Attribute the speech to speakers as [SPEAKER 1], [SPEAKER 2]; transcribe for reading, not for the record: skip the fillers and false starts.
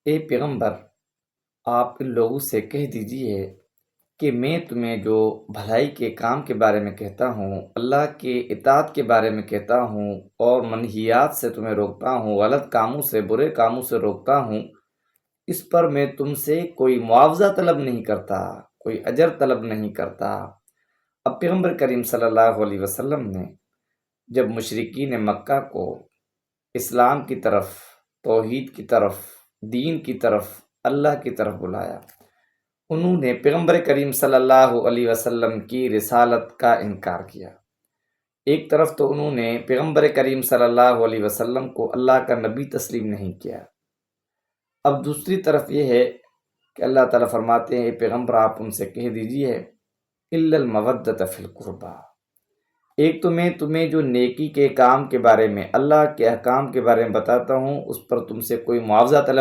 [SPEAKER 1] اے پیغمبر، آپ ان لوگوں سے کہہ دیجیے کہ میں تمہیں جو بھلائی کے کام کے بارے میں کہتا ہوں، اللہ کے اطاعت کے بارے میں کہتا ہوں، اور منہیات سے تمہیں روکتا ہوں، غلط کاموں سے، برے کاموں سے روکتا ہوں، اس پر میں تم سے کوئی معاوضہ طلب نہیں کرتا، کوئی اجر طلب نہیں کرتا۔ اب پیغمبر کریم صلی اللہ علیہ وسلم نے جب مشرکین مکہ کو اسلام کی طرف، توحید کی طرف، دین کی طرف، اللہ کی طرف بلایا، انہوں نے پیغمبر کریم صلی اللہ علیہ وسلم کی رسالت کا انکار کیا۔ ایک طرف تو انہوں نے پیغمبر کریم صلی اللہ علیہ وسلم کو اللہ کا نبی تسلیم نہیں کیا، اب دوسری طرف یہ ہے کہ اللہ تعالیٰ فرماتے ہیں اے پیغمبر آپ ان سے کہہ دیجیے الا المودۃ فی القربیٰ، ایک تو میں تمہیں جو نیکی کے کام کے بارے میں، اللہ کے احکام کے بارے میں بتاتا ہوں، اس پر تم سے کوئی معاوضہ طلب